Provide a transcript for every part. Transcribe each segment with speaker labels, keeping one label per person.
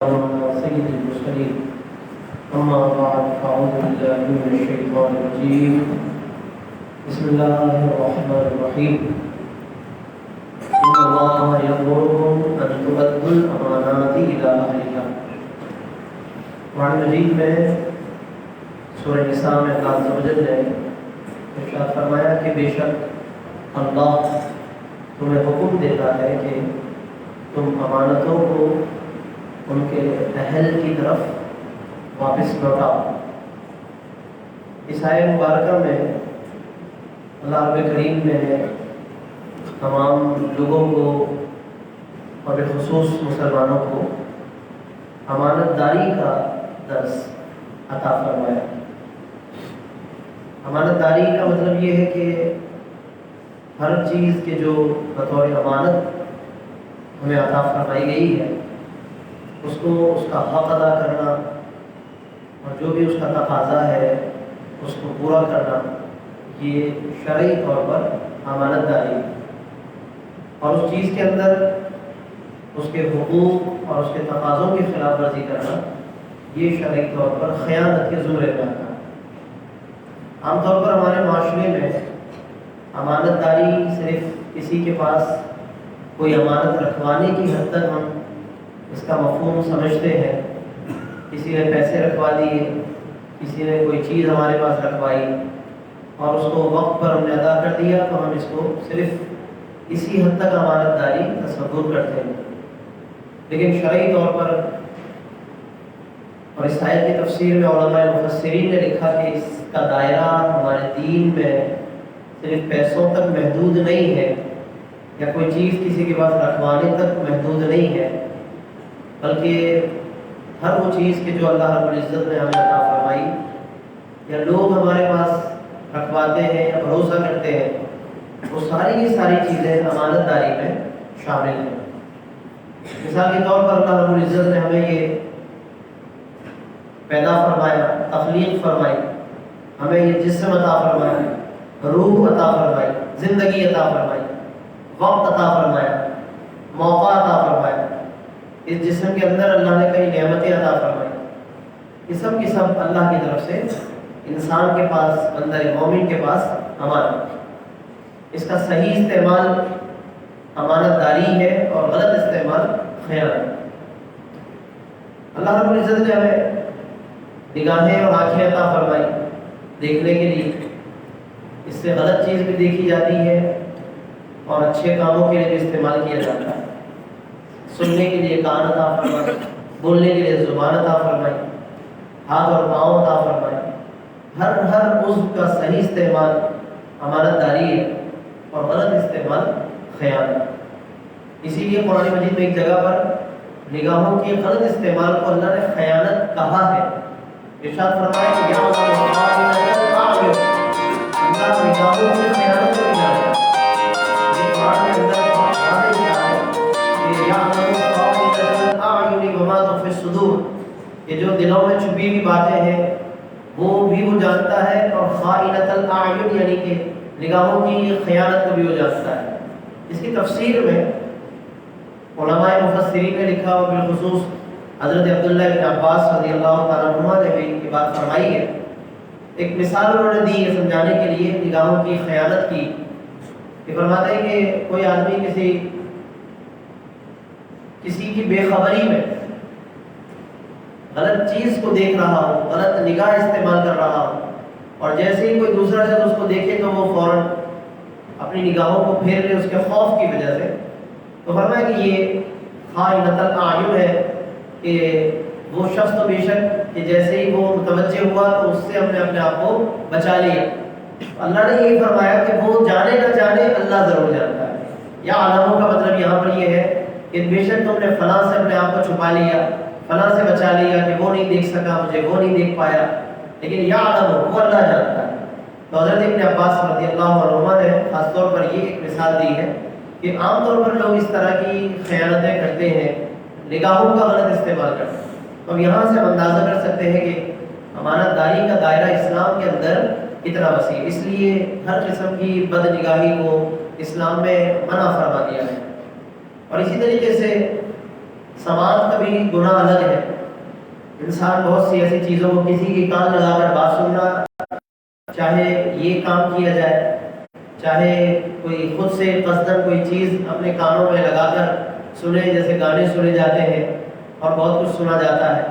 Speaker 1: سيد المرسلين أما بعد فأعوذ بالله من الشيطان الرجيم بسم الله الرحمن الرحيم إن الله يأمركم أن تؤدوا الأمانات إلى أهلها. قرآن مجید میں سورہ نساء میں اللہ عز و جل نے ارشاد فرمایا کہ بے شک اللہ تمہیں حکم دیتا ہے کہ تم امانتوں کو ان کے اہل کی طرف واپس لوٹاؤ. اس آیت مبارکہ میں اللہ رب کریم نے تمام لوگوں کو اور بالخصوص مسلمانوں کو امانت داری کا درس عطا فرمایا. امانت داری کا مطلب یہ ہے کہ ہر چیز کے جو بطور امانت ہمیں عطا فرمائی گئی ہے اس کو اس کا حق ادا کرنا اور جو بھی اس کا تقاضا ہے اس کو پورا کرنا، یہ شرعی طور پر امانت داری ہے. اور اس چیز کے اندر اس کے حقوق اور اس کے تقاضوں کی خلاف ورزی کرنا یہ شرعی طور پر خیانت کے زمرے میں آتا ہے. عام طور پر ہمارے معاشرے میں امانت داری صرف کسی کے پاس کوئی امانت رکھوانے کی حد تک ہم اس کا مفہوم سمجھتے ہیں. کسی نے پیسے رکھوا دیے، کسی نے کوئی چیز ہمارے پاس رکھوائی اور اس کو وقت پر ہم نے ادا کر دیا تو ہم اس کو صرف اسی حد تک امانت داری تصور کرتے ہیں. لیکن شرعی طور پر اور اس آیت کی تفسیر میں علماء مفسرین نے لکھا کہ اس کا دائرہ ہمارے دین میں صرف پیسوں تک محدود نہیں ہے یا کوئی چیز کسی کے پاس رکھوانے تک محدود نہیں ہے، بلکہ ہر وہ چیز کہ جو اللہ رب العزت نے ہمیں عطا فرمائی یا لوگ ہمارے پاس رکھواتے ہیں یا بھروسہ کرتے ہیں، وہ ساری کی ساری چیزیں امانت داری میں شامل ہیں. مثال کے طور پر اللہ رب العزت نے ہمیں یہ پیدا فرمایا، تخلیق فرمائی، ہمیں یہ جسم عطا فرمایا، روح عطا فرمائی، زندگی عطا فرمائی، وقت عطا فرمایا، موقع عطا فرمایا. اس جسم کے اندر اللہ نے کئی نعمتیں عطا فرمائی. یہ سب کی سب اللہ کی طرف سے انسان کے پاس، بندہ مومن کے پاس امانت. اس کا صحیح استعمال امانت داری ہے اور غلط استعمال خیانت. اللہ رب العزت نے ہمیں نگاہیں اور آنکھیں عطا فرمائی دیکھنے کے لیے. اس سے غلط چیز بھی دیکھی جاتی ہے اور اچھے کاموں کے لیے بھی استعمال کیا جاتا ہے. سننے کے لیے کان عطا فرمائی، بولنے کے لیے زبان عطا فرمائی، ہاتھ اور پاؤں عطا فرمائی. ہر عضو کا صحیح استعمال امانت داری ہے اور غلط استعمال خیانت. اسی لیے قرآن مجید میں ایک جگہ پر نگاہوں کے غلط استعمال کو اللہ نے خیانت کہا ہے. ارشاد فرمایا کہ اللہ نگاہوں کی خیانت کو نہیں جانے. یہ قرآن کے اندر واضح کیا ہے کہ جو دلوں میں چھپی ہوئی باتیں ہیں وہ بھی وہ جانتا ہے، اور خائنۃ الاعین یعنی کہ نگاہوں کی خیانت کو بھی وہ جانتا ہے. اس کی تفسیر میں علماء مفسرین نے لکھا اور بالخصوص حضرت عبداللہ بن عباس رضی اللہ تعالیٰ عنہ نے بھی یہ بات فرمائی ہے. ایک مثال انہوں نے دی ہے سمجھانے کے لیے نگاہوں کی خیانت کی. یہ فرماتے ہیں کہ کوئی آدمی کسی کی بے خبری میں غلط چیز کو دیکھ رہا ہو، غلط نگاہ استعمال کر رہا ہو، اور جیسے ہی کوئی دوسرا شخص اس کو دیکھے تو وہ فوراً اپنی نگاہوں کو پھیر لے اس کے خوف کی وجہ سے. تو فرمایا کہ یہ خائنۃ الاعین ہے کہ وہ شخص تو بے شک کہ جیسے ہی وہ متوجہ ہوا تو اس سے ہم نے اپنے آپ کو بچا لیا. اللہ نے یہ فرمایا کہ وہ جانے نہ جانے اللہ ضرور جانتا ہے. یا عالموں کا مطلب یہاں پر یہ ہے کہ بے شک تم نے فلاں سے اپنے آپ کو چھپا لیا، فلاں سے بچا لیا کہ وہ نہیں دیکھ سکا مجھے، وہ نہیں دیکھ پایا، لیکن یا عالم وہ اللہ جانتا ہے. تو حضرت ابن عباس رضی اللہ عنہما نے خاص طور پر یہ ایک مثال دی ہے کہ عام طور پر لوگ اس طرح کی خیانتیں کرتے ہیں، نگاہوں کا غلط استعمال کرتے ہیں. تو ہم یہاں سے اندازہ کر سکتے ہیں کہ امانت داری کا دائرہ اسلام کے اندر کتنا وسیع. اس لیے ہر قسم کی بد نگاہی کو اسلام میں منع فرما دیا ہے. اور اسی طریقے سے سماعت کا بھی گناہ الگ ہے. انسان بہت سی ایسی چیزوں کو کسی کی کان لگا کر بات سننا، چاہے یہ کام کیا جائے، چاہے کوئی خود سے قصدن کوئی چیز اپنے کانوں میں لگا کر سنے، جیسے گانے سنے جاتے ہیں اور بہت کچھ سنا جاتا ہے،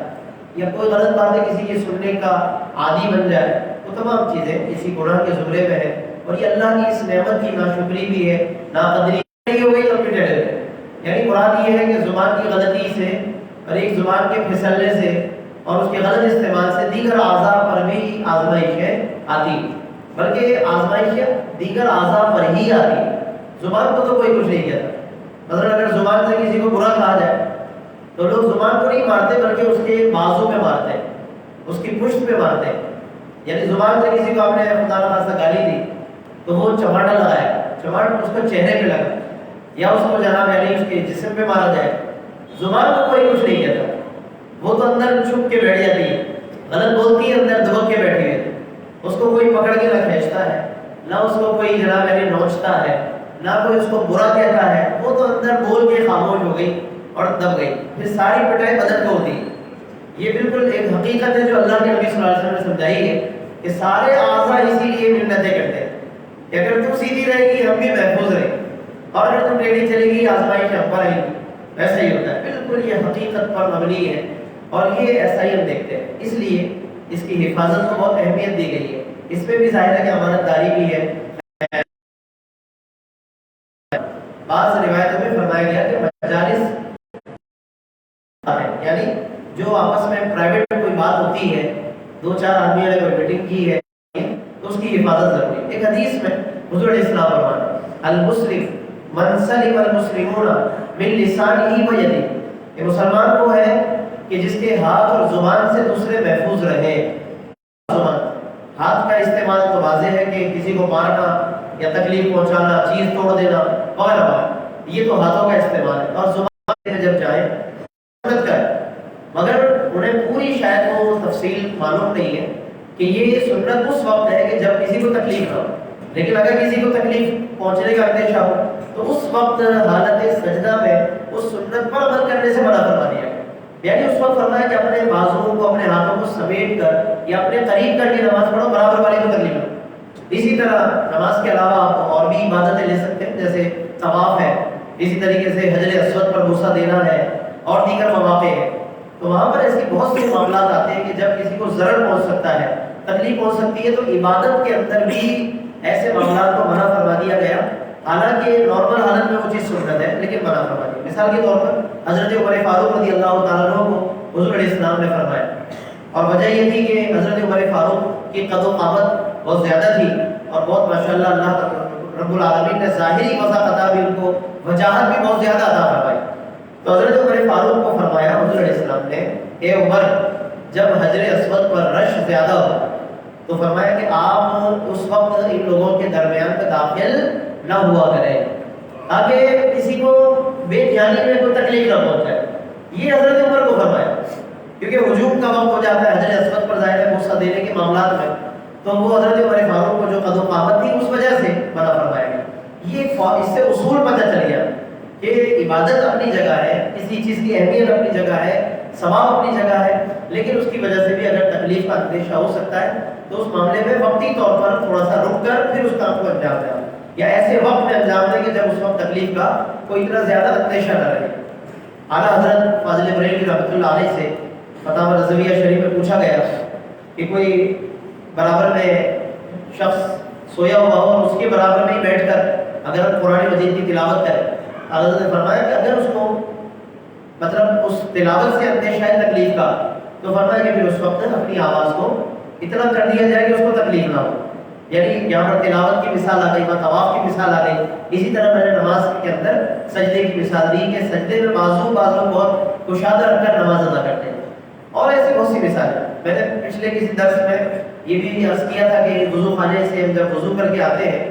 Speaker 1: یا کوئی غلط باتیں کسی کی سننے کا عادی بن جائے، وہ تمام چیزیں اسی گناہ کے زمرے میں ہیں. اور یہ اللہ کی اس نعمت کی ناشکری بھی ہے، ناقدری ہو گئی کمپیوٹر ہے. یعنی مراد یہ ہے کہ زبان کی غلطی سے اور ایک زبان کے پھسلنے سے اور اس کے غلط استعمال سے دیگر اعضاء پر بھی آزمائشیں آتی، بلکہ آزمائشیں دیگر اعضاء پر ہی آتی. زبان کو تو کوئی کچھ نہیں کہتا. مثلا اگر زبان سے کسی کو برا کہا جائے تو لوگ زبان کو نہیں مارتے بلکہ اس کے بازو پہ مارتے ہیں، اس کی پشت پہ مارتے ہیں. یعنی زبان سے کسی کو آپ نے خدا نخواستہ گالی دی تو وہ چماٹا لگایا، چماٹ اس کو چہرے پہ لگا، یا اس کو جناب یعنی اس کے جسم پہ مارا جائے. زبان کو کوئی کچھ نہیں کہتا، وہ تو اندر چھپ کے بیٹھ جاتی ہے، غلط بولتی ہے، اندر دبک کے بیٹھی ہے. اس کو کوئی پکڑ کے نہ کھینچتا ہے، نہ اس کو کوئی جناب یعنی نوچتا ہے، نہ کوئی اس کو برا کہتا ہے. وہ تو اندر بول کے خاموش ہو گئی اور دب گئی. پھر ساری پٹائی بدن کو ہوتی ہے. یہ بالکل ایک حقیقت ہے جو اللہ کے نبی صلی اللہ علیہ وسلم نے سمجھائی ہے کہ سارے اعضاء اسی لیے منتیں کرتے ہیں کہ اگر تو سیدھی رہے گی ہم بھی محفوظ رہیں، اور اگر تم ٹیڑھی چلے گی آزمائش ہم پر رہے گی. ویسا ہی ہوتا ہے، بالکل یہ حقیقت پر مبنی ہے اور یہ ایسا ہی ہم دیکھتے ہیں. اس لیے اس کی حفاظت کو بہت اہمیت دی گئی ہے. اس میں بھی ظاہر ہے کہ امانت داری بھی ہے. بعض روایتوں میں فرمایا گیا کہ مجالس یعنی جو آپس میں پرائیویٹ کوئی بات ہوتی ہے، دو چار آدمیوں نے کوئی میٹنگ کی ہے تو اس کی حفاظت ضروری ہے. ایک حدیث میں حضور علیہ السلام فرماتے المسلم من سلم المسلمون من لسانہ و یدہ، کہ مسلمان وہ ہے کہ جس کے ہاتھ اور زبان سے دوسرے محفوظ رہے. زبان ہاتھ کا استعمال تو واضح ہے کہ کسی کو مارنا یا تکلیف پہنچانا، چیز توڑ دینا وغیرہ وغیرہ، یہ تو ہاتھوں کا استعمال ہے. اور زبان سے جب جائیں سنت کا ہے، مگر انہیں پوری شاید وہ تفصیل معلوم نہیں ہے کہ یہ سنت اس وقت ہے کہ جب کسی کو تکلیف نہ ہو. لیکن اگر کسی کو تکلیف پہنچنے کا اندیشہ ہو تو اس وقت حالت سجدہ میں اس سنت پر عمل کرنے سے منع فرما دیا گیا. یعنی اس وقت فرمایا کہ اپنے بازوؤں کو، اپنے ہاتھوں کو سمیٹ کر یا اپنے قریب کر کے نماز پڑھو، برابر والے کو تکلیف نہ. اسی طرح نماز کے علاوہ آپ اور بھی عبادتیں لے سکتے ہیں، جیسے طواف ہے، اسی طریقے سے حجر اسود پر بوسہ دینا ہے اور دیگر مواقع ہیں. تو وہاں پر ایسی بہت سے معاملات آتے ہیں کہ جب کسی کو ضرر پہنچ سکتا ہے، تکلیف پہنچ سکتی ہے، تو عبادت کے اندر بھی ایسے معاملات کو منع فرما دیا گیا. حالانکہ نارمل حالت میں وہ چیز سنت ہے لیکن منع فرما دیا. مثال کے طور پر حضرت عمر فاروق رضی اللہ تعالیٰ عنہ کو حضور علیہ السلام نے فرمایا، اور وجہ یہ تھی کہ حضرت عمر فاروق کی قد و قامت بہت زیادہ تھی اور بہت ماشاءاللہ اللہ رب العالمین نے ظاہری وضاحت بھی ان کو وجاہت بھی بہت زیادہ عطا فرمائی. تو حضرت عمر فاروق کو فرمایا حضور علیہ السلام نے، اے عمر، جب حجر اسود پر رش زیادہ ہو تو فرمایا کہ آپ اس وقت ان لوگوں کے درمیان میں داخل نہ ہوا کریں تاکہ کسی کو بے جانی میں کوئی تکلیف نہ پہنچے. یہ حضرت عمر کو فرمایا کیونکہ ہجوم کا وقت ہو جاتا ہے حجر اسود پر ظاہر ہے بوسہ دینے کے معاملات میں، تو وہ حضرت عمر فاروق کو جو قد و قامت تھی اس وجہ سے منع فرمایا گیا. یہ اس سے اصول پتہ چل گیا کہ عبادت اپنی جگہ ہے، کسی چیز کی اہمیت اپنی جگہ ہے، ثواب اپنی جگہ ہے، لیکن اس کی وجہ سے بھی اگر تکلیف کا اندیشہ ہو سکتا ہے تو اس معاملے میں وقتی طور پر تھوڑا سا رک کر پھر اس کام کو انجام دیں، یا ایسے وقت میں انجام دیں کہ جب اس وقت تکلیف کا کوئی اتنا زیادہ اندیشہ نہ رہے. اعلیٰ حضرت فاضل بریلوی رحمۃ اللہ علیہ سے فتاوی رضویہ شریف میں پوچھا گیا کہ کوئی برابر میں شخص سویا ہوا ہو اور اس کے برابر میں ہی بیٹھ کر اگر قرآن مجید کی تلاوت کرے، حضرت نے فرمایا کہ اگر اس کو مطلب اس تلاوت سے اندیشہ ہے تکلیف کا تو فرمایا کہ پھر اس وقت اپنی آواز کو اتنا کر دیا جائے کہ اس کو تکلیف نہ ہو. یعنی یہاں پر تلاوت کی مثال آ گئی، وہاں طواف کی مثال آ گئی. اسی طرح میں نے نماز کے اندر سجدے کی مثال دی کہ سجدے میں بازو بہت کشادہ رکھ کر نماز ادا کرتے ہیں، اور ایسی بہت سی مثالیں. میں نے پچھلے کسی درس میں یہ بھی عرض کیا تھا کہ وضو خانے سے ہم جب وضو کر کے آتے ہیں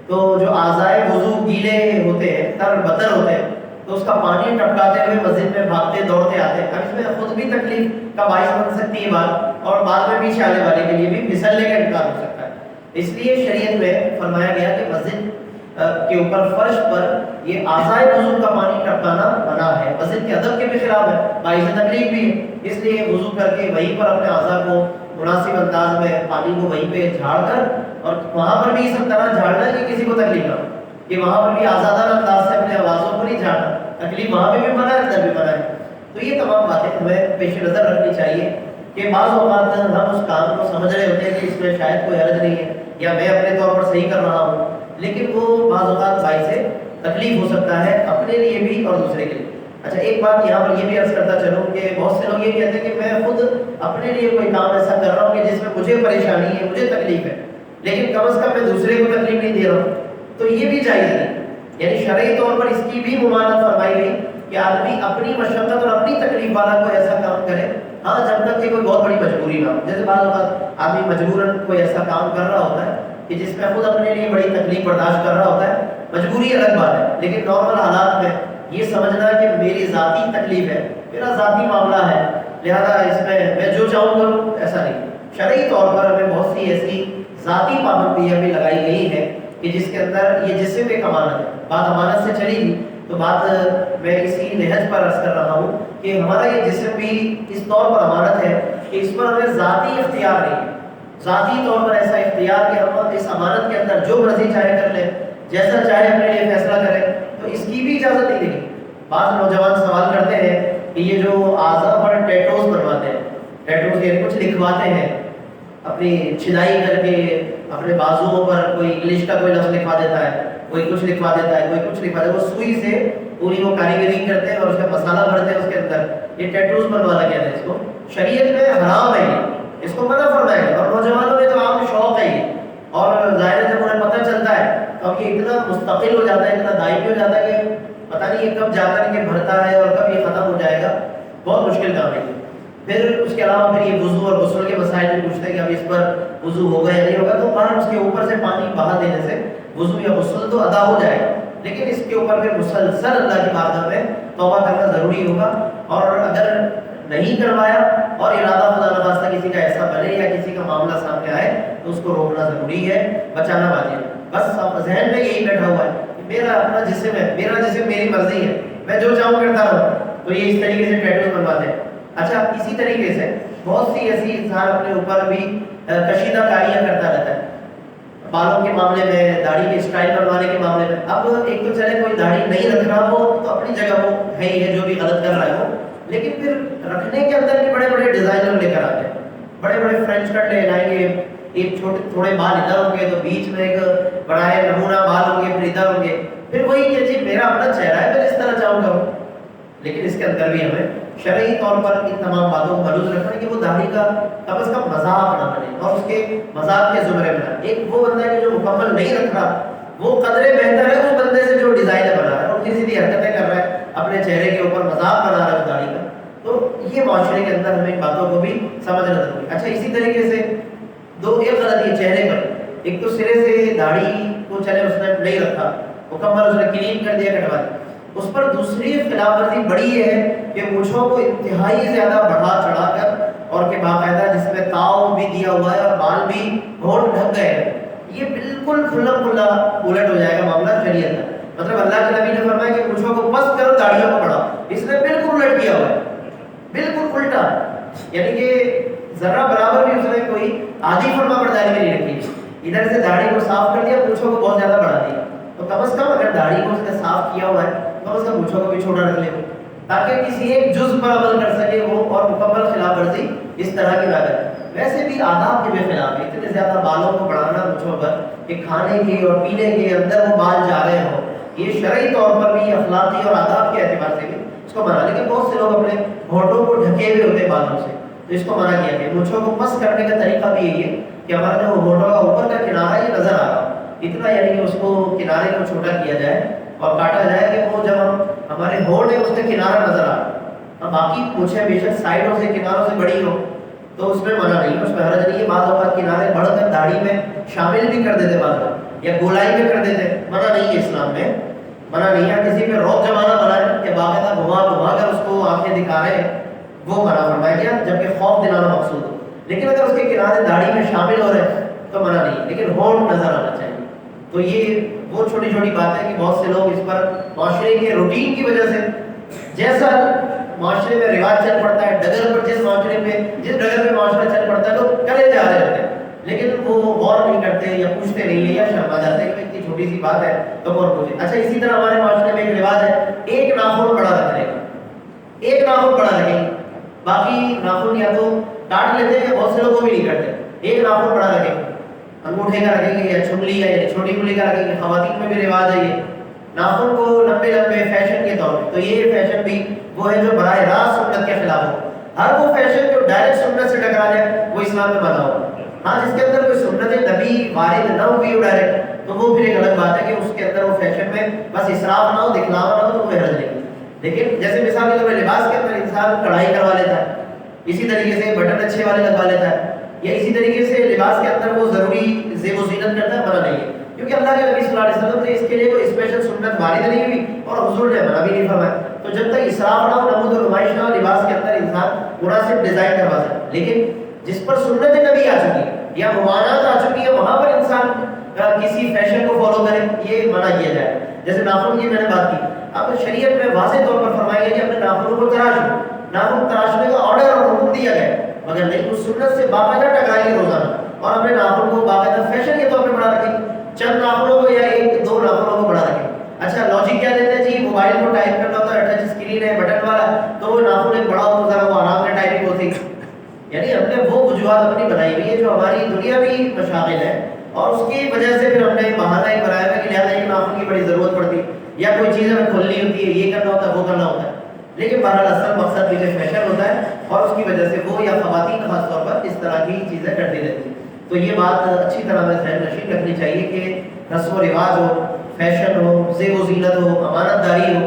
Speaker 1: تو جو اعضائے وضو گیلے ہوتے ہیں، تر بتر ہوتے ہیں، تو اس کا پانی ٹپکاتے ہوئے مسجد میں بھاگتے دوڑتے آتے ہیں. اب اس میں خود بھی تکلیف کا باعث بن سکتی ہے بات، اور بعد میں پیچھے آنے والے کے لیے بھی پھسلنے کا امکان ہو سکتا ہے. اس لیے شریعت میں فرمایا گیا کہ مسجد کے اوپر فرش پر یہ آزائے وضو کا پانی ٹپکانا منع ہے، مسجد کے ادب کے بھی خلاف ہے، باعث تکلیف بھی ہے، اس لیے وضو کر کے وہیں پر اپنے اعضاء کو مناسب انداز میں پانی کو وہیں پہ جھاڑ کر، اور وہاں پر بھی اس طرح جھاڑنا ہے کہ کسی کو تکلیف نہ ہو، کہ وہاں پر بھی آزادانہ انداز سے اپنے آوازوں کو نہیں جھاڑنا، تکلیف وہاں پہ بھی منع ہے، ادھر بھی منع ہے۔ تو یہ تمام باتیں ہمیں پیش نظر رکھنی چاہیے کہ بعض اوقات ہم اس کام کو سمجھ رہے ہوتے ہیں کہ اس میں شاید کوئی حرج نہیں ہے یا میں اپنے طور پر صحیح کر رہا ہوں، لیکن وہ بعض اوقات باعث تکلیف ہو سکتا ہے اپنے لیے بھی اور دوسرے کے لیے۔ اچھا، ایک بات یہاں پر یہ بھی عرض کرتا چلوں کہ بہت سے لوگ یہ کہتے ہیں کہ میں خود اپنے لیے کوئی کام ایسا کر رہا ہوں کہ جس میں مجھے پریشانی ہے، مجھے تکلیف ہے، لیکن کم از کم میں دوسرے کو تکلیف نہیں دے رہا ہوں، تو یہ بھی جائز نہیں، یعنی شرعی طور پر اس کی بھی ممانعت فرمائی گئی کہ آدمی اپنی مشقت اور اپنی تکلیف والا کوئی ایسا کام کرے، ہاں جب تک کہ کوئی بہت بڑی مجبوری نہ ہو۔ جیسے بعض اوقات آدمی مجبوراً کوئی ایسا کام کر رہا ہوتا ہے کہ جس میں خود اپنے لیے بڑی تکلیف برداشت کر رہا ہوتا ہے، مجبوری الگ بات ہے، لیکن نارمل حالات میں یہ سمجھنا کہ میری ذاتی تکلیف ہے، میرا ذاتی معاملہ ہے، لہذا اس میں جو چاہوں کروں، ایسا نہیں۔ شرعی طور پر ہمیں بہت سی ایسی ذاتی پابندیاں بھی لگائی گئی ہیں کہ جس کے اندر یہ جسم ایک امانت ہے، بات امانت سے چلی گی تو بات میں اسی نہج پر عرض کر رہا ہوں کہ ہمارا یہ جسم بھی اس طور پر امانت ہے کہ اس پر ہمیں ذاتی اختیار نہیں ہے، ذاتی طور پر ایسا اختیار کہ ہم اس امانت کے اندر جو مرضی چاہے کر لیں، جیسا چاہے اپنے لیے فیصلہ کریں، تو اس کی بھی اجازت نہیں دی۔ بعض نوجوان سوال کرتے ہیں کہ یہ جو اعضاء پر ٹیٹوز بنواتے ہیں، ٹیٹوز کے کچھ لکھواتے ہیں اپنی چھلائی کر کے اپنے بازوؤں پر، کوئی انگلش کا کوئی لفظ لکھوا دیتا ہے، کوئی کچھ لکھوا دیتا ہے، کوئی کچھ لکھوا دیتا ہے، وہ سوئی سے پوری وہ کاریگری کرتے ہیں اور اس کا مسالہ بھرتے ہیں اس کے اندر، یہ ٹیٹوز بنوانا کہتے ہیں اس کو۔ شریعت میں حرام ہے یہ، اس کو منع فرمایا ہے، اور نوجوانوں میں تو عام شوق ہے یہ، اور ظاہر ہے جب انہیں پتہ چلتا ہے تو اب یہ اتنا مستقل ہو جاتا ہے، اتنا دائمی ہو جاتا ہے کہ پتہ نہیں یہ کب جا کر کے بھرتا ہے اور کب یہ ختم ہو جائے گا، بہت مشکل کام ہے۔ پھر اس کے علاوہ پھر یہ وضو اور غسل کے مسائل بھی پوچھتے ہیں کہ اب اس پر وضو ہوگا یا نہیں ہوگا، تو فوراً اس کے اوپر سے پانی بہا دینے سے وضو یا غسل تو ادا ہو جائے گا، لیکن اس کے اوپر پھر مسلسل اللہ کی بارگاہ میں توبہ کرنا ضروری ہوگا، اور اگر نہیں کروایا اور ارادہ خدا نخواستہ کسی کا ایسا بنے یا کسی کا معاملہ سامنے آئے تو اس کو روکنا ضروری ہے، بچانا واجب ہے۔ بس ذہن میں یہی بیٹھا ہوا ہے کہ میرا اپنا جسم ہے، میرا جسم میری مرضی ہے، میں جو چاہوں کرتا رہوں، تو یہ اس طریقے سے ٹیٹوز بنواتے ہیں۔ اچھا، اسی طریقے سے بہت سی ایسی انسان اپنے اوپر بھی کشیدہ کاریاں کرتا رہتا ہے، بالوں کے معاملے میں، داڑھی کے اسٹائل بنوانے کے معاملے میں۔ اب ایک تو چلے کوئی داڑھی نہیں رکھ رہا ہو تو اپنی جگہ وہ ہے ہی ہے، جو بھی غلط کر رہا ہے وہ، لیکن پھر رکھنے کے اندر بھی بڑے بڑے ڈیزائنر لے کر آتے ہیں، بڑے بڑے فرینچ کٹ لے لائیں گے، ایک چھوٹے تھوڑے بال ادھر ہوں گے تو بیچ میں ایک بڑا ہے نمونہ بال ہوں گے، پھر ادھر ہوں گے، پھر وہی کہ جی میرا اپنا چہرہ ہے، میں جس طرح چاہوں کروں۔ لیکن اس کے اندر بھی ہمیں شرعی طور پر ان تمام باتوں کو ملحوظ رکھنا ہے کہ وہ داڑھی کا کم از کم مذاق نہ بنے اور اس کے مذاق کے زمرے میں نہ۔ ایک وہ بندہ ہے کہ جو مکمل نہیں رکھ رہا، وہ قدرے بہتر ہے وہ بندے سے جو ڈیزائن بنا رہا ہے، الٹی سیدھی حرکتیں کر رہا ہے، اپنے چہرے کے اوپر مذاق بنا رہا ہے اس داڑھی کا۔ تو یہ معاشرے کے اندر ہمیں ان باتوں کو بھی سمجھنا ضروری ہے۔ اچھا، اسی طریقے سے ایک غلطی چہرے پر، ایک تو سرے سے داڑھی کو چلے اس نے نہیں رکھا، مکمل اس نے کلین کر دیا، کٹوا دیا، اس پر دوسری خلاف ورزی بڑی یہ ہے کہ مونچھوں کو انتہائی زیادہ بڑھا چڑھا کر اور کہ باقاعدہ جس میں تاؤ بھی دیا ہوا ہے اور بال بھی ہونٹ ڈھک گئے ہیں، یہ بالکل کھلا کھلا الٹ ہو جائے گا معاملہ شریعت کا۔ مطلب اللہ کے نبی نے فرمایا کہ مونچھوں کو پست کرو، داڑھیوں کو بڑھاؤ، اس نے بالکل الٹ کیا ہوا ہے، بالکل الٹا، یعنی کہ ذرا برابر بھی اس نے کوئی آدھی فرما برداری میں نہیں رکھی، ادھر سے داڑھی کو صاف کر دیا، مونچھوں کو بہت زیادہ بڑھا دیا۔ تو کم از کم اگر داڑھی کو اس نے صاف کیا ہوا ہے کم از کم مونچھوں کو بھی چھوٹا رکھ لے تاکہ کسی ایک جز پر عمل کر سکے وہ، اور مکمل خلاف ورزی اس طرح کی نہ کرے۔ ویسے بھی آداب کے بھی خلاف ہے، اتنے زیادہ بالوں کو بڑھانا مونچھوں پر کہ کھانے کے اور پینے کے اندر وہ بال جا رہے ہوں، یہ شرعی طور پر بھی، اخلاقی اور آداب کے اعتبار سے بھی اس کو منع۔ لیکن بہت سے لوگ اپنے ہونٹوں کو ڈھکے ہوئے ہوتے بالوں سے، تو اس کو منع کیا گیا۔ مونچھوں کو پس کرنے کا طریقہ بھی یہی ہے کہ ہمارا جو ہونٹوں کا اوپر کا کنارہ یہ نظر آ رہا اتنا، یعنی کہ اس کو کنارے کو چھوٹا کیا جائے اور کاٹا جائے کہ وہ جب ہمارے ہونٹ ہے اس کا کنارہ نظر آ رہا ہے۔ اب باقی مونچھیں بے شک سائڈوں سے کناروں سے بڑی ہو تو اس میں منع نہیں ہے، اس میں حرج نہیں ہے۔ بعض اوقات کنارے بڑھ کر داڑھی میں شامل بھی کر دیتے بعض لوگ، یا گولائی میں کر دیتے، منع نہیں ہے اسلام میں، منع نہیں ہے۔ کسی پہ روک جمانا منع ہے کہ باقاعدہ گھما گھما کر اس کو آنکھیں دکھا رہے ہیں، وہ منع فرمایا گیا جبکہ خوف دلانا مقصود ہو۔ لیکن اگر اس کے کنارے داڑھی میں شامل ہو رہے ہیں تو منع نہیں، لیکن ہونٹ نظر آنا چاہیے، تو یہ وہ چھوٹی چھوٹی باتیں کہ بہت سے لوگ اس پر معاشرے کے روٹین کی وجہ سے جیسا معاشرے میں رواج چل پڑتا ہے، ڈگر پر جس ڈگر میں معاشرہ چل پڑتا ہے تو کرے جا رہے ہوتے ہیں، لیکن وہ غور نہیں کرتے یا پوچھتے نہیں ہیں یا شرما جاتے ہیں کہ اتنی چھوٹی سی بات ہے تو کون پوچھے۔ اچھا اسی طرح ہمارے معاشرے میں ایک رواج ہے ایک ناخن بڑا رکھنے کا، ایک ناخن بڑا رکھیں گے، باقی ناخن یا تو کاٹ لیتے ہیں، بہت سے لوگ وہ بھی نہیں کرتے، ایک ناخن بڑا رکھیں گے، انگوٹھے کا رکھیں گے یا چھنگلی کا یا چھوٹی انگلی کا رکھیں گے۔ خواتین میں بھی رواج ہے یہ ناخن کو لمبے لمبے فیشن کے طور پہ، تو یہ فیشن بھی وہ ہے جو براہ راست سنت کے خلاف ہو۔ ہر وہ فیشن جو ڈائریکٹ سنت سے ٹکرا جائے وہ اسلام میں منع ہو۔ ہاں جس کے اندر کوئی سنت نبی وارد نہ ہوئی ہو ڈائریکٹ، تو وہ پھر ایک الگ بات ہے کہ اس کے اندر وہ فیشن میں بس اسراف نہ ہو، دکھلاوا نہ ہو، تو کوئی حرج نہیں۔ لیکن جیسے مثال کے طور پر لباس کے اندر انسان کڑھائی کروا لیتا ہے، اسی طریقے سے بٹن اچھے والے لگوا لیتا ہے، یا اسی طریقے سے لباس کے اندر وہ ضروری زیب و زینت کرتا ہے، منع نہیں ہے، کیونکہ اللہ کے نبی صلی اللہ علیہ وسلم نے اس کے لیے کوئی اسپیشل سنت وارد نہیں ہوئی اور حضور نے منع بھی نہیں فرمایا۔ تو جب تک اسراف نہ ہو، نمود و نمائش نہ ہو، لباس کے اندر انسان مناسب ڈیزائن کروا سکتا، لیکن جس پر سنت نبی آ چکی ہے یا ممانعت آ چکی ہے وہاں پر انسان کسی فیشن کو فالو کرے، یہ منع کیا جائے۔ جیسے ناخن کی میں نے بات کی، اب شریعت میں واضح طور پر فرمایا گیا کہ اپنے ناخنوں کو تراشو، ناخن تراشنے کا آرڈر اور حکم دیا گیا ہے، مگر نہیں اس سنت سے باقاعدہ ٹکرائیں گے روزانہ اور اپنے ناخن کو باقاعدہ فیشن کے طور پہ بڑھا رکھیں، چند ناخنوں کو یا ایک دو ناخنوں کو بڑھا رکھیں۔ اچھا لاجک کیا دیتے ہیں جی، موبائل کو ٹائپ کرنا ہوتا ہے، ٹچ اسکرین ہے، بٹن والا، تو وہ ناخن ایک بڑا ہو ذرا وہ آرام سے ٹائپنگ ہوتی۔ یعنی ہم نے وہ وجوہات اپنی بنائی ہوئی ہے جو ہماری دنیاوی مشاغل ہے، اور اس کی وجہ سے پھر ہم نے بہانہ ایک بنایا ہے کہ لہٰذا یہ ناخن کی بڑی ضرورت پڑتی یا کوئی چیز ہمیں کھولنی ہوتی ہے، یہ کرنا ہوتا ہے، وہ کرنا ہوتا ہے، لیکن بہرحال اصل مقصد بھی فیشن ہوتا ہے اور اس کی وجہ سے وہ یا خواتین خاص طور پر اس طرح کی چیزیں کرتی رہتی ہیں۔ تو یہ بات اچھی طرح میں ذہن نشین رکھنی چاہیے کہ رسم و رواج ہو، فیشن ہو، زیب و زینت ہو، امانت داری ہو،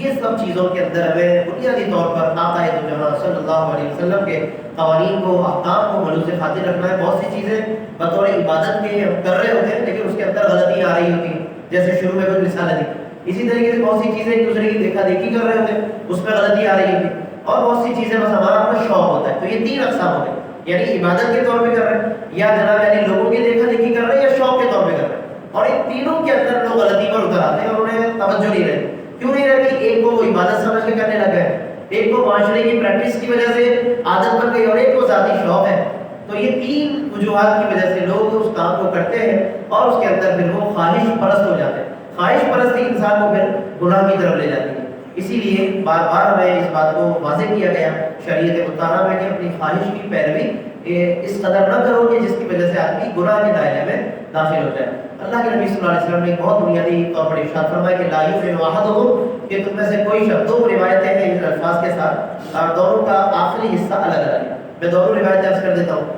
Speaker 1: یہ سب چیزوں کے اندر ہمیں بنیادی طور پر آقا دو جہاں صلی اللہ علیہ وسلم کے قوانین کو، احکام کو ملوث خاطر رکھنا ہے۔ بہت سی چیزیں بطور عبادت کے ہم کر رہے ہوتے ہیں لیکن اس کے اندر غلطیاں آ رہی ہوتی ہیں، جیسے شروع میں کوئی مثال دی، اسی طریقے سے بہت سی چیزیں ایک دوسرے کی دیکھا دیکھی کر رہے ہوتے ہیں، اس میں غلطی آ رہی ہوتی ہے، اور بہت سی چیزیں بس ہمارا اپنا شوق ہوتا ہے۔ تو یہ تین اقسام ہوتے ہیں، یعنی عبادت کے طور پہ کر رہے ہیں، یا جناب یعنی لوگوں کی دیکھا دیکھی کر رہے ہیں، یا شوق کے طور پہ کر رہے ہیں، اور ان تینوں کے اندر لوگ غلطی پر اتر آتے ہیں اور انہیں توجہ نہیں رہتی۔ کیوں نہیں رہتی؟ ایک کو وہ عبادت سمجھ کے کرنے لگا ہے، ایک کو معاشرے کی پریکٹس کی وجہ سے عادت بن گئی، اور ایک کو ذاتی شوق ہے۔ تو یہ تین وجوہات کی وجہ سے لوگ اس کام کو کرتے ہیں اور اس کے اندر پھر وہ خواہش پرست ہو جاتے ہیں۔ خواہش پرستی انسان کو پھر گناہ کی طرف لے جاتی ہے۔ اسی لیے بار بار ہمیں اس بات کو واضح کیا گیا شریعت مطالعہ میں کہ اپنی خواہش کی پیروی اس قدر نہ کرو کہ جس کی وجہ سے آدمی گناہ کے دائرے میں داخل ہو جائے۔ اللہ کے نبی صلی اللہ علیہ وسلم نے ایک بہت بنیادی طور پر ارشاد فرمایا کہ لا یؤمن احدکم، کہ تم میں سے کوئی شخص، دو روایتیں ہیں ان الفاظ کے ساتھ اور دونوں کا آخری حصہ الگ الگ ہے، میں دونوں روایتیں عرض کر دیتا ہوں۔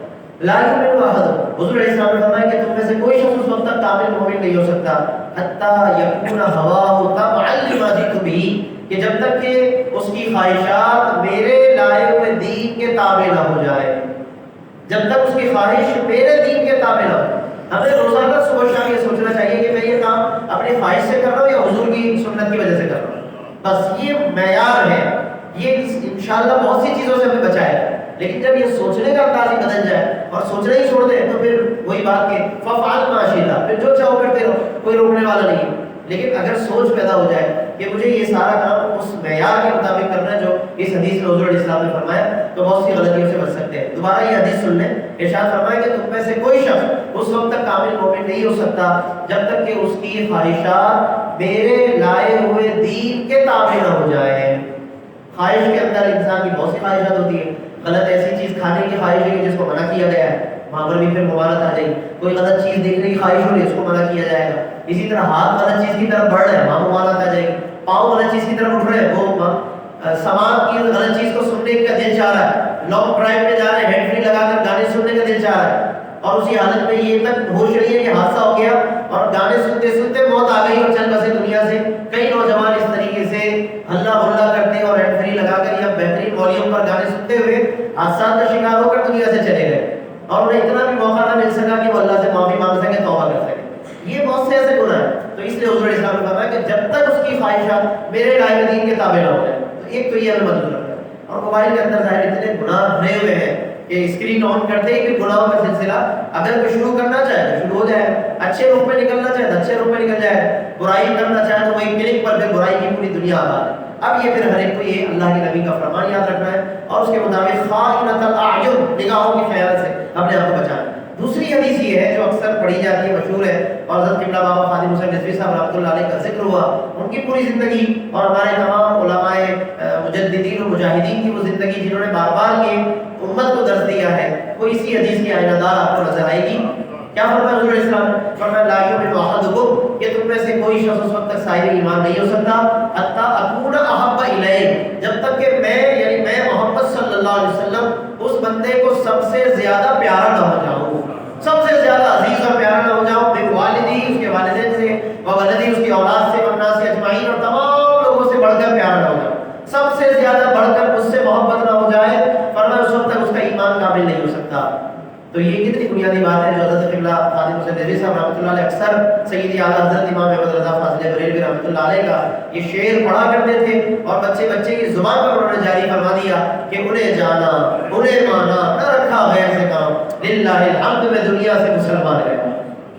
Speaker 1: لا یؤمن احدکم، حضور علیہ السلام نے فرمایا کہ تم میں سے کوئی شخص اس وقت تک کامل مومن نہیں ہو سکتا حتی یکون ہواہ تبعا لما جئت بہ، کہ جب تک کہ اس کی خواہشات میرے لائے ہوئے دین کے تابع نہ ہو جائے، جب تک اس کی خواہش میرے دین کے تابع نہ ہو۔ ہمیں روزانہ صبح شام یہ سوچنا چاہیے کہ میں یہ کام اپنی خواہش سے کر رہا ہوں یا حضور کی سنت کی وجہ سے کر رہا ہوں، بس یہ معیار ہے، یہ انشاءاللہ بہت سی چیزوں سے ہمیں بچائے۔ لیکن جب یہ سوچنے کا انداز ہی بدل جائے اور سوچنا ہی چھوڑ دیں تو پھر وہی بات کہ فَافْعَلْ مَا شِئْتَ، پھر جو چاہو کرتے رہو، کوئی روکنے والا نہیں ہے۔ لیکن اگر سوچ پیدا ہو جائے کہ مجھے یہ سارا کام اس معیار کے مطابق کرنا ہے جو اس حدیث میں حضور علیہ السلام نے فرمایا، تو بہت سی غلطیوں سے بچ سکتے ہیں۔ دوبارہ یہ حدیث سن لیں، ارشاد فرمایا کہ تم میں سے کوئی شخص اس وقت تک کامل مومن نہیں ہو سکتا جب تک کہ اس کی خواہشات میرے لائے ہوئے دین کے تابع نہ ہو جائیں۔ خواہش کے اندر انسان کی بہت سی خواہشات ہوتی ہیں، غلط ایسی چیز کھانے کی خواہش ہے جس کو منع کیا گیا ہے، وہاں پر بھی پھر مبارک آ جائے گی۔ کوئی غلط چیز دیکھنے کی خواہش ہو رہی ہے، اس کو منع کیا جائے گا۔ اسی طرح ہاتھ غلط چیز کی طرف بڑھ رہے ہیں، وہاں مبارک آ جائے گی۔ پاؤں غلط چیز کی طرف اٹھ رہے ہیں، وہ سماعت کی غلط چیز کو سننے کا دل چاہ رہا ہے، لانگ ڈرائیو میں جا رہے ہیں، ہینڈ فری لگا کر گانے سننے کا دل چاہ رہا ہے، اور اسی حالت میں یہ تک ہوش رہی ہے کہ حادثہ ہو گیا اور گانے سنتے سنتے موت آ گئی اور چل بسے دنیا سے۔ کئی نوجوان اس طریقے سے ہلا ہلا کرتے اور ہینڈ فری لگا کر یا بہترین والیوم پر گانے سنتے ہوئے حادثات کا شکار ہو کر دنیا سے چلے گئے، اور انہیں اتنا بھی موقع نہ مل سکا کہ وہ اللہ سے معافی مانگ سکے، توبہ کر سکے۔ یہ بہت سے ایسے گناہ ہیں۔ تو اس لیے حضور اسلام نے فرمایا کہ جب تک اس کی خواہشات میرے لائے دین کے تابع نہ ہو جائے، تو ایک تو یہ ہمیں مدد رکھنا ہے۔ اور موبائل کے اندر ظاہر اتنے گناہ بھرے ہوئے ہیں کہ اسکرین آن کرتے ہی گناہوں کا سلسلہ اگر کوئی شروع کرنا چاہے تو شروع ہو جائے، اچھے روپ میں نکلنا چاہے تو اچھے روپ میں نکل جائے، برائی کرنا چاہے تو وہی کلک پر پھر برائی کی پوری دنیا آباد ہے۔ اب یہ پھر ہر ایک کو یہ اللہ کے نبی کا فرمان یاد رکھنا ہے اور اس کے مطابق خائنۃ الاعین، نگاہوں کے خیال سے اپنے آپ کو بچانا۔ دوسری حدیث یہ ہے جو اکثر پڑھی جاتی ہے، مشہور ہے، اور حضرت قبلہ بابا خادم حسین رضوی صاحب رحمۃ اللہ علیہ کا ذکر ہوا، ان کی پوری زندگی اور ہمارے تمام علماء مجددین و مجاہدین کی وہ زندگی جنہوں نے بار بار یہ امت کو درس دیا ہے، وہ اسی حدیث کی آئینہ دار آپ کو نظر آئے گی۔ کیا فرمایا حضور اسلام نے؟ فرمایا لا یؤمن احدکم، کہ تم میں سے کوئی شخص اس وقت تک صاحب ایمان نہیں ہو سکتا حتی اکون احب الیہ، جب تک کہ میں یعنی میں محمد صلی اللہ علیہ وسلم اس بندے کو سب سے زیادہ پیارا نہ ہو جاؤں، سب سے زیادہ عزیز اور پیارا نہ ہو جاؤں، بے والدی، اس کے والدین سے، وولدی، اس کی اولاد سے، والناس اجمعین، اور تمام لوگوں سے بڑھ کر پیارا نہ ہو جاؤں، سب سے زیادہ بڑھ کر اس سے محبت نہ ہو جائے، فرمایا اس وقت تک اس کا ایمان کامل نہیں ہو سکتا۔ تو یہ کتنی بنیادی بات ہے جو حضرت قبلہ خادم حسین رضوی صاحب رحمۃ اللہ علیہ اکثر سیدی اعلیٰ حضرت امام احمد رضا فاضل بریلوی رحمۃ اللہ علیہ کا یہ شعر پڑھا کرتے تھے، اور بچے بچے کی زبان پر انہوں نے جاری فرما دیا کہ انہیں جانا انہیں مانا نہ رکھا غیر سے کام، للہ الحمد میں دنیا سے مسلمان گیا۔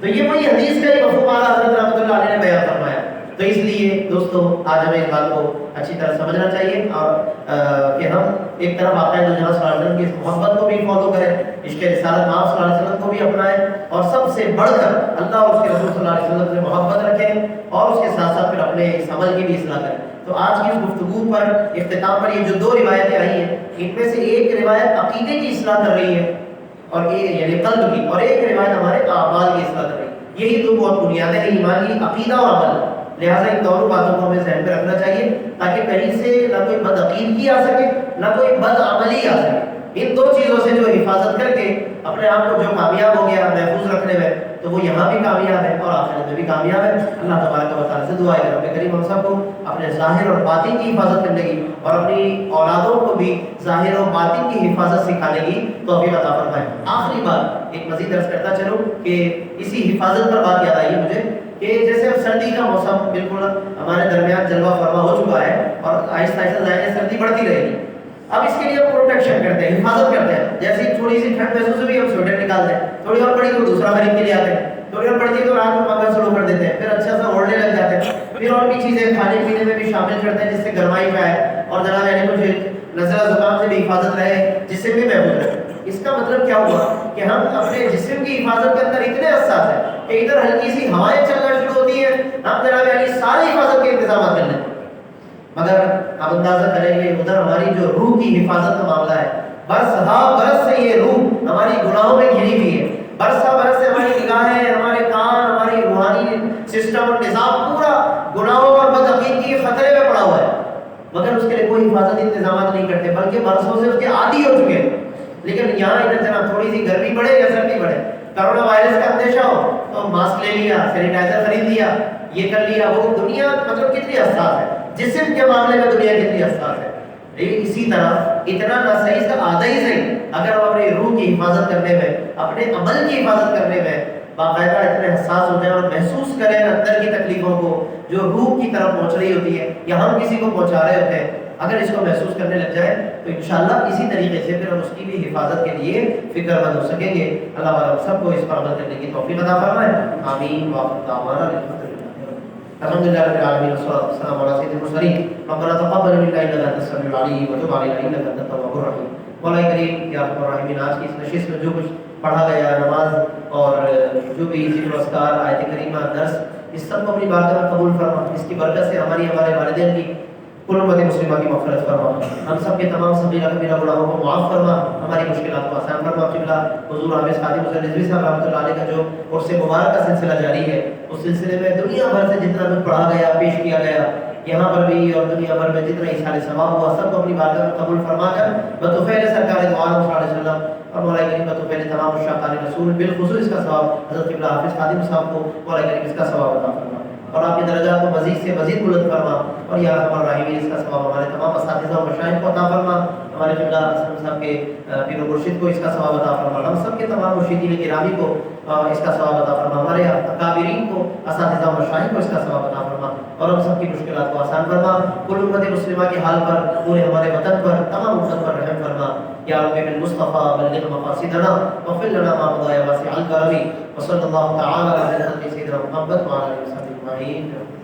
Speaker 1: تو یہ وہی حدیث کا ایک مفہوم اعلیٰ حضرت رحمۃ اللہ علیہ نے بیان فرمایا۔ تو اس لیے دوستو آج ہمیں اس بات کو اچھی طرح سمجھنا چاہیے اور کہ ہم ایک طرف آقا دو جہاں صلی اللہ علیہ وسلم کی محبت کو بھی فالو کریں، عشق رسالت مآب صلی اللہ علیہ وسلم کو بھی اپنائیں، اور سب سے بڑھ کر اللہ اور اس کے رسول صلی اللہ علیہ وسلم سے محبت رکھیں، اور اس کے ساتھ ساتھ پھر اپنے اس عمل کی بھی اصلاح کریں۔ تو آج کی اس گفتگو پر اختتام پر یہ جو دو روایتیں آئی ہیں، ان میں سے ایک روایت عقیدے کی اصلاح کر رہی ہے اور ایک یعنی قلب کی، اور ایک روایت ہمارے اعمال کی اصلاح کر رہی ہے۔ یہی دو بہت بنیادیں ہیں ایمان کی، عقیدہ اور عمل، لہٰذا ان دونوں باتوں کو ہمیں ذہن پہ رکھنا چاہیے تاکہ کہیں سے نہ کوئی بد عقیدگی آ سکے نہ کوئی بد عملی آ سکے۔ ان دو چیزوں سے جو حفاظت کر کے اپنے آپ کو جو کامیاب ہو گیا محفوظ رکھنے میں، تو وہ یہاں بھی کامیاب ہے اور آخرت میں بھی کامیاب ہے۔ اللہ تبارک و تعالیٰ سے دعا ہے رب کریم ہم سب کو اپنے ظاہر اور باطن کی حفاظت کرنے کی اور اپنی اولادوں کو بھی ظاہر اور باطن کی حفاظت سکھانے کی توفیق عطا فرمائے۔ آخری بات ایک مزید عرض کرتا چلوں کہ اسی حفاظت پر بات یاد آئی مجھے کہ جیسے اب سردی کا موسم بالکل ہمارے درمیان جلوہ فرما ہو چکا ہے اور آہستہ آہستہ ظاہر سردی بڑھتی رہے گی۔ اب اس کے لیے ہم پروٹیکشن کرتے ہیں، حفاظت کرتے ہیں، جیسے تھوڑی سی ٹھنڈ محسوس ہوئی ہم سویٹر نکالتے ہیں، تھوڑی اور بڑی تو دوسرا خرید کے لے آتے ہیں، تھوڑی اور بڑھتی ہے تو رات میں پنکھا شروع کر دیتے ہیں، پھر اچھا سا اوڑھنے لگ جاتے ہیں، پھر اور بھی چیزیں کھانے پینے میں بھی شامل کرتے ہیں جس سے گرمائی پائے اور جناب یعنی کچھ نزلہ زکام سے بھی حفاظت رہے، جس سے بھی محفوظ رہے۔ اس کا مطلب کیا ہوا کہ ہم اپنے جسم کی حفاظت کے اندر اتنے حساس ہیں کہ ادھر ہلکی سی ہوائیں چلنا شروع ہوتی ہیں ہم جناب یعنی ساری حفاظت کے انتظامات کر لیں، مگر آپ اندازہ کریں گے ادھر ہماری جو روح کی حفاظت کا معاملہ ہے، برس ہا برس سے یہ روح ہماری گناہوں میں گھری ہوئی ہے، برس ہا برس سے ہماری نگاہیں، ہمارے کان، ہماری روحانی سسٹم اور نظام پورا گناہوں اور بدعقیدگی کے خطرے میں پڑا ہوا ہے، مگر اس کے لیے کوئی حفاظتی انتظامات نہیں کرتے بلکہ برسوں سے اس کے عادی ہو چکے ہیں۔ لیکن یہاں ادھر جناب تھوڑی سی گرمی بڑھے یا سردی بڑھے، کرونا وائرس کا اندیشہ ہو تو ماسک لے لیا، سینیٹائزر خرید لیا، یہ کر لیا، وہ دنیا مطلب کتنی حساس ہے، جسم کے معاملے میں دنیا کتنی حساس ہے۔ لیکن اسی طرح اتنا نہ صحیح اس کا آدھا ہی صحیح اگر ہم اپنے روح کی حفاظت کرنے میں، اپنے عمل کی حفاظت کرنے میں باقاعدہ اتنے حساس ہو جائیں اور محسوس کریں اندر کی تکلیفوں کو جو روح کی طرف پہنچ رہی ہوتی ہے یا ہم کسی کو پہنچا رہے ہوتے ہیں، اگر اس کو محسوس کرنے لگ جائے تو انشاءاللہ اسی طریقے سے پھر ہم اس کی بھی حفاظت کے لیے فکر مند ہو سکیں گے۔ اللہ تعالیٰ ہم سب کو اس پر عمل کرنے کی توفیق عطا فرمائے، آمین وآخر دعوانا الحمد للہ رب العالمین والصلاۃ والسلام علی سید المرسلین ربنا تقبل منا انک انت السمیع العلیم وتب علینا انک انت التواب الرحیم۔ مولا کریم یا ارحم الراحمین، آج کی اس نشست میں جو کچھ پڑھا گیا، نماز اور جو بھی ذکر و اذکار، آیت کریمہ، درس، اس سب کو اپنی بارگاہ میں قبول فرما، اس کی برکت سے ہمارے والدین کی کل امت مسلمہ کی مغفرت فرما، ہم سب کے تمام صغیرہ کبیرہ گناہوں کو معاف فرما، ہماری مشکلات کو آسان فرما۔ قبلہ حضور حافظ خادم حسین رضوی صاحب رحمۃ اللہ علیہ کا جو عرس مبارک کا سلسلہ جاری ہے، اس سلسلے میں دنیا بھر سے جتنا بھی پڑھا گیا، پیش کیا گیا، یہاں پر بھی اور دنیا بھر میں جتنا ایصال ثواب ہوا، سب کو اپنی بارگاہ میں قبول فرما کر بطفیل سرکار دو عالم صلی اللہ علیہ وسلم اور مولا کریم بطفیل تمام مشتاقان رسول بالخصوص اس کا ثواب حضرت قبلہ حافظ خادم صاحب کو مولا کریم اس کا ثواب عطا فرما اور آپ کے درجات کو مزید سے مزید بلند فرما، اور یا ارحم الراحمین اس کا ثواب ہمارے تمام اساتذہ و مشائخ کو عطا فرما، ہمارے قبلہ حسن صاحب کے پیر و مرشد کو اس کا ثواب عطا فرما، ہم سب کے تمام مرشدین گرامی کو اس کا ثواب عطا فرما، ہمارے اکابرین کو، اساتذہ و مشائخ کو اس کا ثواب عطا فرما، اور ہم سب کی مشکلات کو آسان فرما، کل امت مسلمہ کے حال پر، پورے ہمارے وطن پر، تمام امت پر رحم فرما، یا رب بالمصطفیٰ بلغ مقاصدنا واغفر لنا ما مضى يا واسع الكرم، وصلی اللہ تعالی علی سیدنا محمد وعلى آلہ وصحبہ اجمعین.